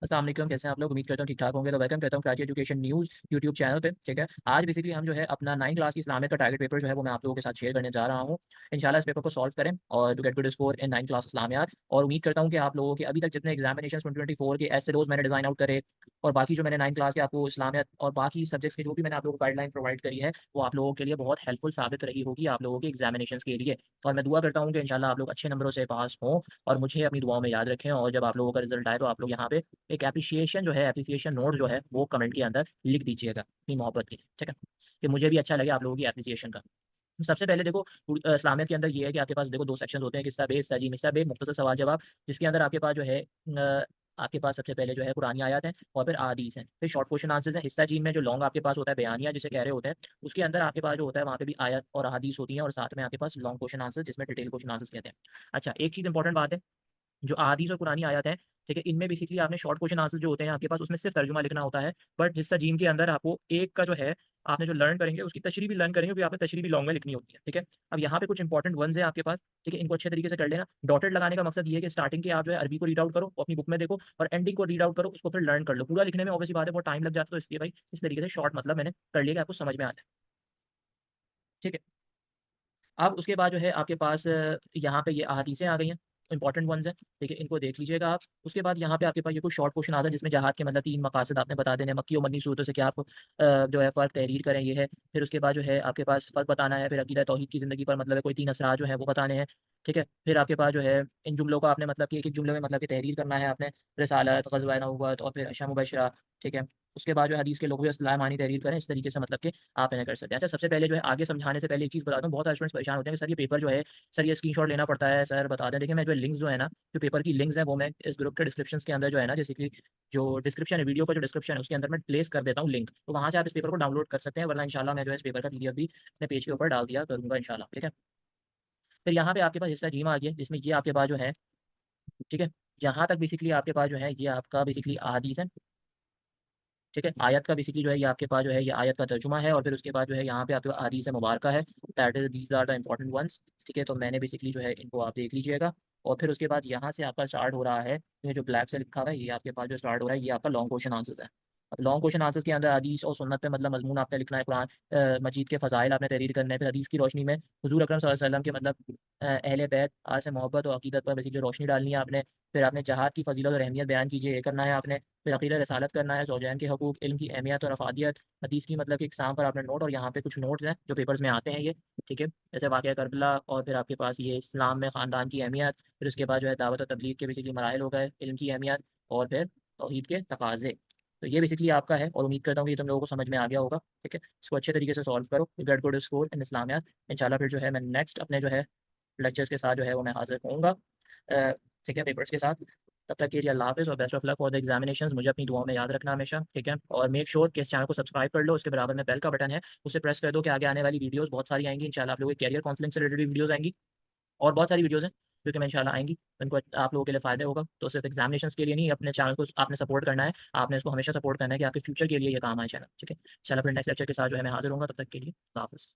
अस्सलाम वालेकुम, कैसे हैं आप लोग? उम्मीद करता हूँ ठीक-ठाक होंगे। तो वेलकम करता हूँ Karachi education news YouTube channel पे, ठीक है? आज बेसिकली हम जो है अपना 9th क्लास की इस्लामिक का टारगेट पेपर जो है वो मैं आप लोगों के साथ शेयर करने जा रहा हूँ। इंशाल्लाह इस पेपर को सॉल्व करें और to get good score in 9th class Islamiyat. और उम्मीद करता हूँ कि आप लोगों के अभी तक जितने एग्जामिनेशंस 2024 के एसे रोज़ मैंने डिज़ाइन आउट करे और बाकी जो मैंने 9th क्लास के आपको इस्लामियात और बाकी सब्जेक्ट्स के जो भी मैंने आप लोगों को गाइडलाइन प्रोवाइड करी है, वो आप लोगों के लिए बहुत हेल्पफुल साबित रही होगी आप लोगों के एग्जामिनेशंस के लिए। और मैं दुआ करता हूँ कि इंशाल्लाह आप लोग अच्छे नंबरों से पास हों और मुझे अपनी दुआओं में याद रखें। और जब आप लोगों का रिज़ल्ट आए तो आप लोग यहाँ पे एक एप्रिसिएशन जो है, एप्रिसिएशन नोट जो है, वो कमेंट के अंदर लिख दीजिएगा अपनी मोहब्बत के लिए, ठीक है? कि मुझे भी अच्छा लगे आप लोगों की एप्रिसिएशन का। सबसे पहले देखो इस्लामियत के अंदर ये है कि आपके पास देखो 2 सेक्शंस होते हैं, किस्सा बे, हिस्सा जीम। हिस्सा बे मुख्तसर सवाल-जवाब, जिसके अंदर आपके पास जो है आपके पास सबसे पहले जो है कुरानी आयत हैं और फिर अहादीस हैं। फिर शॉर्ट क्वेश्चन आंसर्स हैं। हिस्सा जीम में जो लॉन्ग आपके पास होता है, बयानिया जिसे कह रहे होते हैं, उसके अंदर आपके पास जो होता है वहाँ पे भी आयत और अहादीस होती हैं और साथ में आपके पास लॉन्ग क्वेश्चन आंसर्स जिसमें डिटेल क्वेश्चन आंसर्स कहते हैं। अच्छा, एक चीज़ इंपॉर्टेंट बात है, जो अहादीस और कुरानी आयत हैं, ठीक है? इनमें बेसिकली आपने शॉर्ट क्वेश्चन आंसर जो होते हैं आपके पास उसमें सिर्फ़ तर्जुमा लिखना होता है। बट हिस्सा जीम के अंदर आपको एक का जो है आपने जो लर्न करेंगे उसकी तशरीह भी लर्न करेंगे, क्योंकि आपने तशरीह भी लॉन्ग में लिखनी होती है, ठीक है? अब यहाँ पे कुछ इंपॉर्टेंट वन्स हैं आपके पास, ठीक है? इनको अच्छे तरीके से कर लेना। डॉटेड लगाने का मकसद ये है कि स्टार्टिंग के आप जो है अरबी को रीड आउट करो, वो अपनी बुक में देखो और एंडिंग को रीड आउट करो, उसको फिर लर्न कर लो। पूरा लिखने में ऑब्वियस सी बात है बहुत टाइम लग जाता है, तो इसलिए भाई इस तरीके से शॉर्ट मतलब मैंने कर लिया कि आपको समझ में आ जाए, ठीक है? अब उसके बाद जो है आपके पास यहाँ पे ये अहादीसें आ गई हैं, इंपॉर्टेंट वन्स हैं, ठीक है? इनको देख लीजिएगा आप। उसके बाद यहाँ पे आपके पास ये कुछ शॉर्ट क्वेश्चन आते हैं जिसमें जहाद के मतलब 3 मकासद आपने बता देने हैं, मक्की और मदनी सूरतों से क्या आप जो है फ़र्क तहरीर करें ये है। फिर उसके बाद जो है आपके पास फ़र्क बताना है, फिर अकीदा तौहीद की ज़िंदगी पर मतलब है कोई 3 असरार जो हैं वो बताने हैं, ठीक है? फिर आपके पास जो है इन जुमलों का आपने मतलब कि एक-एक जुमले में मतलब कि तहरीर करना है आपने, रिसालत, ग़ज़वा नबुव्वत और फिर अशा मुबशरा, ठीक है? उसके बाद जो है हदीस के लुग़वी इस्तिलाह मानी तहरीर करें, इस तरीके से मतलब कि आप इन्हें कर सकते हैं। अच्छा, सबसे पहले जो है आगे समझाने से पहले एक चीज़ बता दूँ, बहुत सारे स्टूडेंट्स परेशान होते हैं कि सर ये पेपर जो है, सर ये स्क्रीनशॉट लेना पड़ता है, सर बता दें। देखिए मैं जो लिंक्स जो है ना, जो पेपर की लिंक्स हैं वो मैं इस ग्रुप के डिस्क्रिप्शंस के अंदर जो है ना, जैसे कि जो डिस्क्रिप्शन है, वीडियो का जो डिस्क्रिप्शन है उसके अंदर मैं प्लेस कर देता हूँ लिंक। तो वहाँ से आप इस पेपर को डाउनलोड कर सकते हैं, वरना इंशाल्लाह मैं जो है इस पेपर का पीडीएफ भी अपने पेज के ऊपर डाल दिया करूँगा इंशाल्लाह, ठीक है? फिर यहाँ पे आपके पास हिस्सा जीम आ गया, जिसमें ये आपके पास जो है, ठीक है? यहाँ तक बेसिकली आपके पास जो है ये आपका बेसिकली अहादीस है। ठीक है? आयत का बेसिकली जो है ये आपके पास जो है ये आयत का तर्जुमा है और फिर उसके बाद जो है यहाँ पे आपके पास अहादीस मुबारका है, that is these are the important ones, ठीक है? तो मैंने बेसिकली जो है इनको आप देख लीजिएगा और फिर उसके बाद यहाँ से आपका स्टार्ट हो रहा है, ये जो ब्लैक से लिखा हुआ है ये आपके पास जो स्टार्ट हो रहा है ये आपका लॉन्ग क्वेश्चन आंसर्स है। अब लॉन्ग क्वेश्चन आंसर्स के अंदर हदीस और सुन्नत पे मतलब मज़मून आपने लिखना है, कुरान मजीद के फ़ज़ाइल आपने तहरीर करने हैं, फिर हदीस की रोशनी में हुज़ूर अकरम सल्लल्लाहु अलैहि वसल्लम के मतलब अहले बैत आज से मोहब्बत और अकीदत पर बेसिकली रोशनी डालनी है आपने। फिर आपने जहाद की फ़ज़ीलत और अहमियत बयान कीजिए, ये करना है आपने। फिर अक़ीदा रिसालत करना है, ज़ौजैन के हकूक़, इल्म की अहमियत और अफ़ादियत, हदीस की मतलब कि इक़साम पर आपने नोट और यहाँ पे कुछ नोट्स हैं जो पेपर्स में आते हैं ये, ठीक है? जैसे वाक़या करबला और फिर आपके पास ये इस्लाम में ख़ानदान की अहमियत, फिर उसके बाद जो है दावत और तबलीग के बेसिकली मराहिल हो गए, इल्म की अहमियत और फिर तौहीद के तकाज़े। तो ये बेसिकली आपका है और उम्मीद करता हूँ कि ये तुम लोगों को समझ में आ गया होगा, ठीक है? इसको अच्छे तरीके से सॉल्व करो, you get good score in Islamiyat. इंशाल्लाह फिर जो है मैं नेक्स्ट अपने जो है लेक्चर्स के साथ जो है वो मैं हाज़िर होऊँगा ठीक है, पेपर्स के साथ। तब तक के लिए अल्लाह हाफ़िज़ और best of luck for the examinations. मुझे अपनी दुआओं में याद रखना हमेशा, ठीक है? और मेक श्योर कि इस चैनल को सब्सक्राइब कर लो, उसके बराबर में बेल का बटन है, उसे प्रेस कर दो कि आगे आने वाली वीडियोज़ बहुत सारी आएँगी। इंशाल्लाह आप लोगों के करियर काउंसलिंग से रिलेटेड भी वीडियोज़ आएँगी और बहुत सारी वीडियोज़ हैं, जो कि मैं इंशाल्लाह आएँगी। इनको आप लोगों के लिए फ़ायदा होगा। तो सिर्फ़ एग्ज़ामिनेशंस के लिए नहीं, अपने चैनल को आपने सपोर्ट करना है, आपने इसको हमेशा सपोर्ट करना है कि आपके फ्यूचर के लिए ये काम आए चैनल, ठीक है? इंशाल्लाह फिर नेक्स्ट लेक्चर के साथ जो है मैं हाज़िर होऊँगा, तब तक के लिए अल्लाह हाफ़िज़।